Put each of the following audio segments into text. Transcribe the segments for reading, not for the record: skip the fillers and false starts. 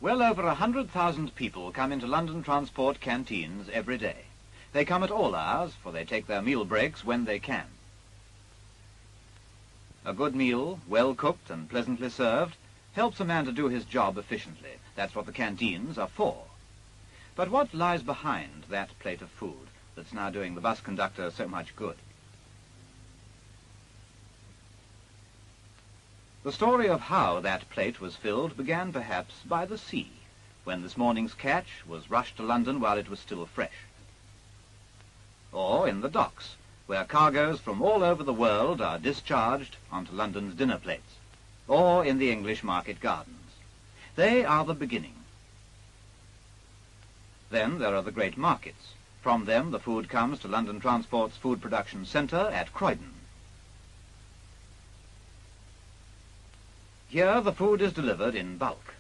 Well over 100,000 people come into London Transport canteens every day. They come at all hours, for they take their meal breaks when they can. A good meal, well cooked and pleasantly served, helps a man to do his job efficiently. That's what the canteens are for. But what lies behind that plate of food that's now doing the bus conductor so much good? The story of how that plate was filled began perhaps by the sea, when this morning's catch was rushed to London while it was still fresh. Or in the docks, where cargoes from all over the world are discharged onto London's dinner plates. Or in the English market gardens. They are the beginning. Then there are the great markets. From them the food comes to London Transport's food production centre at Croydon. Here the food is delivered in bulk.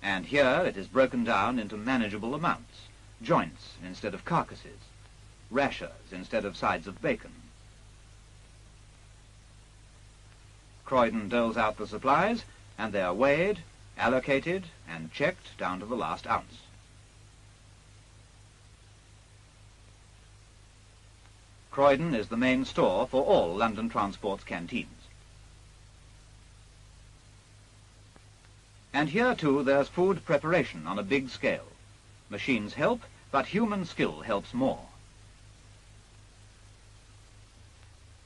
And here it is broken down into manageable amounts, joints instead of carcasses, rashers instead of sides of bacon. Croydon doles out the supplies, and they are weighed, allocated, and checked down to the last ounce. Croydon is the main store for all London Transport's canteens. And here, too, there's food preparation on a big scale. Machines help, but human skill helps more.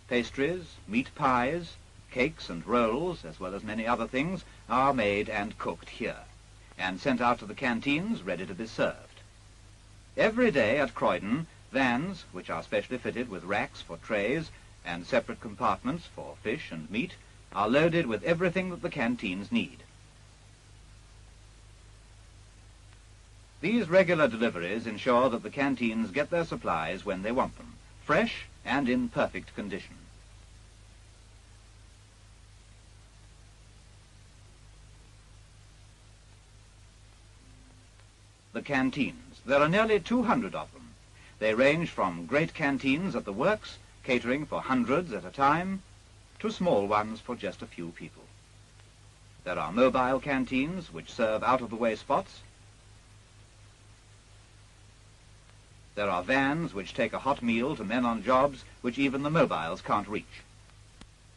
Pastries, meat pies, cakes and rolls, as well as many other things, are made and cooked here, and sent out to the canteens ready to be served. Every day at Croydon, vans, which are specially fitted with racks for trays and separate compartments for fish and meat, are loaded with everything that the canteens need. These regular deliveries ensure that the canteens get their supplies when they want them, fresh and in perfect condition. The canteens. There are nearly 200 of them. They range from great canteens at the works, catering for hundreds at a time, to small ones for just a few people. There are mobile canteens which serve out-of-the-way spots. There are vans which take a hot meal to men on jobs which even the mobiles can't reach.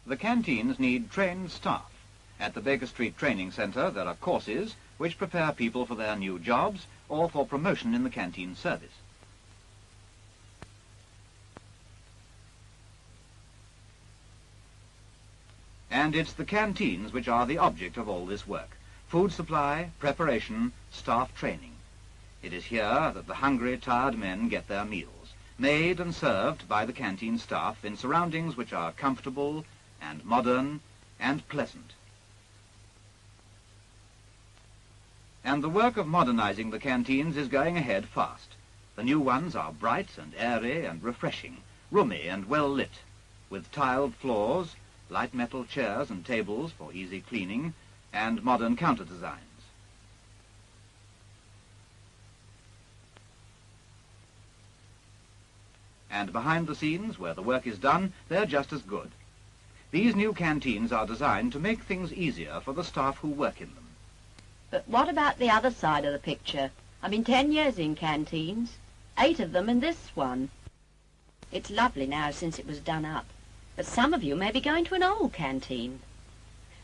The canteens need trained staff. At the Baker Street Training Centre there are courses which prepare people for their new jobs or for promotion in the canteen service. And it's the canteens which are the object of all this work. Food supply, preparation, staff training. It is here that the hungry, tired men get their meals, made and served by the canteen staff in surroundings which are comfortable and modern and pleasant. And the work of modernizing the canteens is going ahead fast. The new ones are bright and airy and refreshing, roomy and well lit, with tiled floors, light metal chairs and tables for easy cleaning, and modern counter designs. And behind the scenes, where the work is done, they're just as good. These new canteens are designed to make things easier for the staff who work in them. But what about the other side of the picture? I've been 10 years in canteens, 8 of them in this one. It's lovely now since it was done up, but some of you may be going to an old canteen.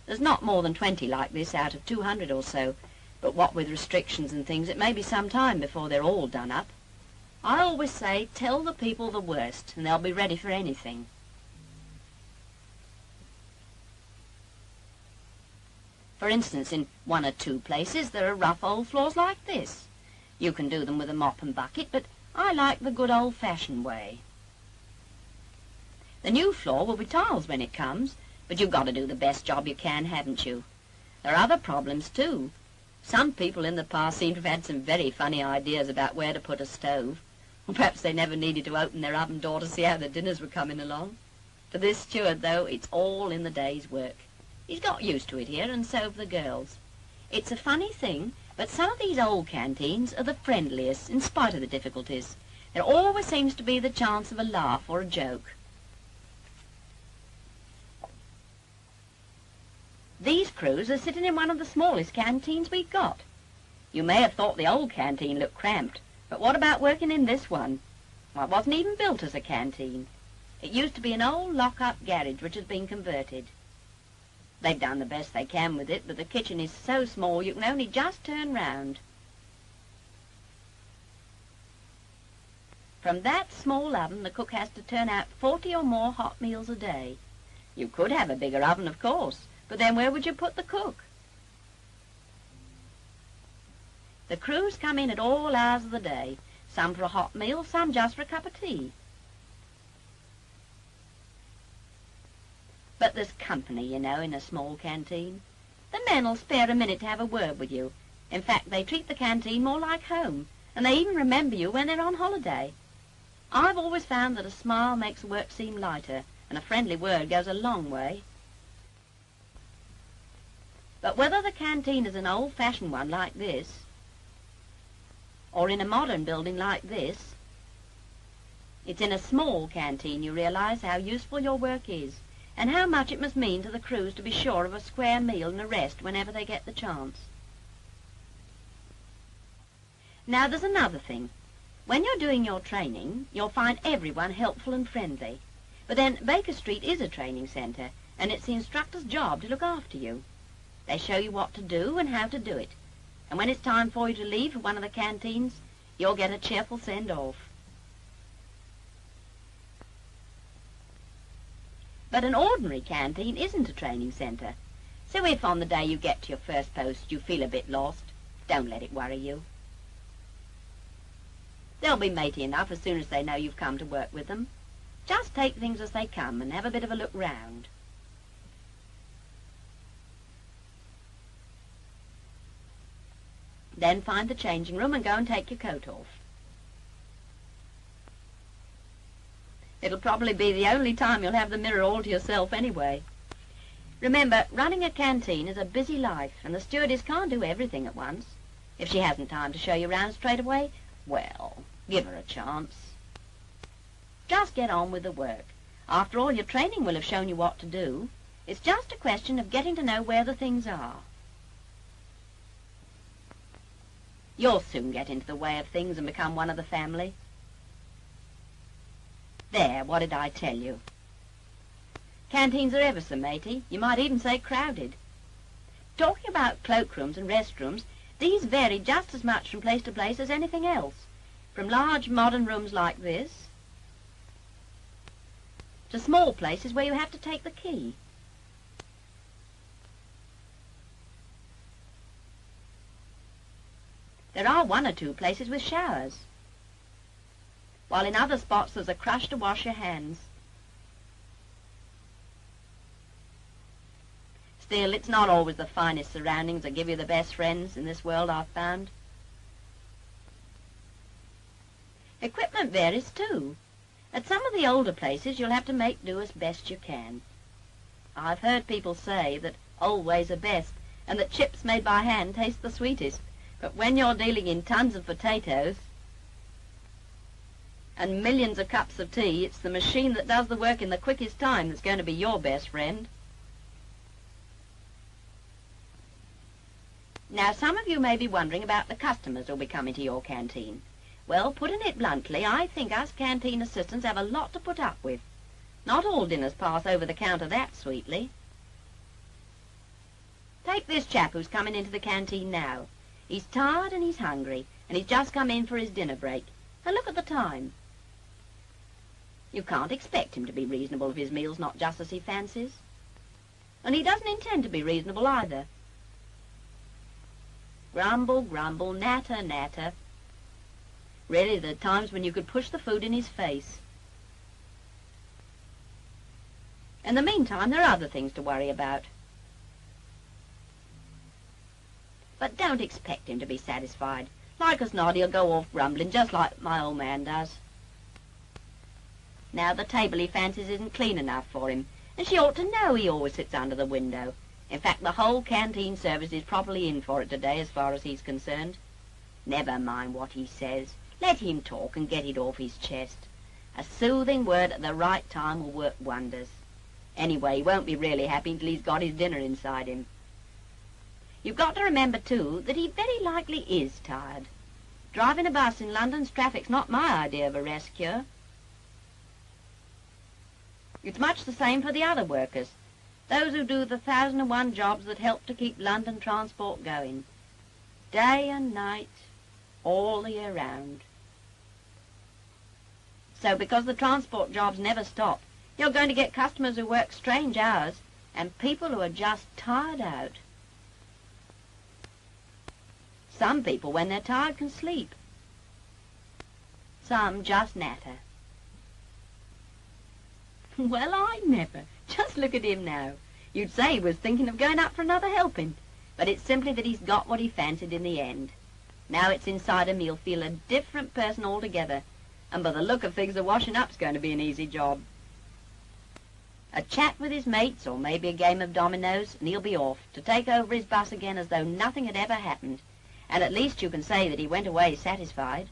There's not more than 20 like this out of 200 or so, but what with restrictions and things, it may be some time before they're all done up. I always say, tell the people the worst, and they'll be ready for anything. For instance, in 1 or 2 places, there are rough old floors like this. You can do them with a mop and bucket, but I like the good old-fashioned way. The new floor will be tiles when it comes, but you've got to do the best job you can, haven't you? There are other problems, too. Some people in the past seem to have had some very funny ideas about where to put a stove. Or perhaps they never needed to open their oven door to see how the dinners were coming along. For this steward, though, it's all in the day's work. He's got used to it here, and so have the girls. It's a funny thing, but some of these old canteens are the friendliest, in spite of the difficulties. There always seems to be the chance of a laugh or a joke. These crews are sitting in one of the smallest canteens we've got. You may have thought the old canteen looked cramped, but what about working in this one? Well, it wasn't even built as a canteen. It used to be an old lock-up garage which has been converted. They've done the best they can with it, but the kitchen is so small you can only just turn round. From that small oven, the cook has to turn out 40 or more hot meals a day. You could have a bigger oven, of course, but then where would you put the cook? The crews come in at all hours of the day, some for a hot meal, some just for a cup of tea. But there's company, you know, in a small canteen. The men'll spare a minute to have a word with you. In fact, they treat the canteen more like home, and they even remember you when they're on holiday. I've always found that a smile makes work seem lighter, and a friendly word goes a long way. But whether the canteen is an old-fashioned one like this, or in a modern building like this, it's in a small canteen you realise how useful your work is, and how much it must mean to the crews to be sure of a square meal and a rest whenever they get the chance. Now there's another thing. When you're doing your training, you'll find everyone helpful and friendly. But then Baker Street is a training centre, and it's the instructor's job to look after you. They show you what to do and how to do it. And when it's time for you to leave for one of the canteens, you'll get a cheerful send-off. But an ordinary canteen isn't a training centre. So if on the day you get to your first post you feel a bit lost, don't let it worry you. They'll be matey enough as soon as they know you've come to work with them. Just take things as they come and have a bit of a look round. Then find the changing room and go and take your coat off. It'll probably be the only time you'll have the mirror all to yourself anyway. Remember, running a canteen is a busy life, and the stewardess can't do everything at once. If she hasn't time to show you round straight away, well, give her a chance. Just get on with the work. After all, your training will have shown you what to do. It's just a question of getting to know where the things are. You'll soon get into the way of things and become one of the family. There, what did I tell you? Canteens are ever so matey. You might even say crowded. Talking about cloakrooms and restrooms, these vary just as much from place to place as anything else. From large modern rooms like this to small places where you have to take the key. There are one or two places with showers, while in other spots there's a crush to wash your hands. Still, it's not always the finest surroundings that give you the best friends in this world, I've found. Equipment varies too. At some of the older places you'll have to make do as best you can. I've heard people say that old ways are best, and that chips made by hand taste the sweetest. But when you're dealing in tons of potatoes and millions of cups of tea, it's the machine that does the work in the quickest time that's going to be your best friend. Now, some of you may be wondering about the customers who'll be coming to your canteen. Well, putting it bluntly, I think us canteen assistants have a lot to put up with. Not all dinners pass over the counter that sweetly. Take this chap who's coming into the canteen now. He's tired and he's hungry, and he's just come in for his dinner break. And look at the time. You can't expect him to be reasonable if his meal's not just as he fancies. And he doesn't intend to be reasonable either. Grumble, grumble, natter, natter. Really, there are times when you could push the food in his face. In the meantime, there are other things to worry about. But don't expect him to be satisfied. Like as not, he'll go off grumbling, just like my old man does. Now, the table he fancies isn't clean enough for him, and she ought to know he always sits under the window. In fact, the whole canteen service is properly in for it today, as far as he's concerned. Never mind what he says. Let him talk and get it off his chest. A soothing word at the right time will work wonders. Anyway, he won't be really happy until he's got his dinner inside him. You've got to remember, too, that he very likely is tired. Driving a bus in London's traffic's not my idea of a rest cure. It's much the same for the other workers, those who do the 1,001 jobs that help to keep London transport going, day and night, all the year round. So because the transport jobs never stop, you're going to get customers who work strange hours and people who are just tired out. Some people, when they're tired, can sleep. Some just natter. Well, I never. Just look at him now. You'd say he was thinking of going up for another helping, but it's simply that he's got what he fancied in the end. Now it's inside him, he'll feel a different person altogether, and by the look of things, the washing up's going to be an easy job. A chat with his mates, or maybe a game of dominoes, and he'll be off to take over his bus again as though nothing had ever happened, and at least you can say that he went away satisfied.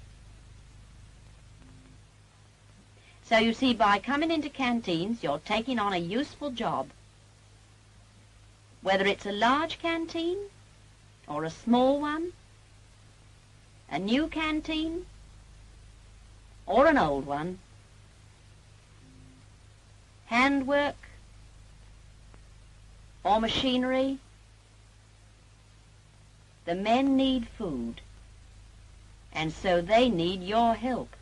So you see, by coming into Canteens, you're taking on a useful job. Whether it's a large canteen, or a small one, a new canteen, or an old one, handwork, or machinery, the men need food, and so they need your help.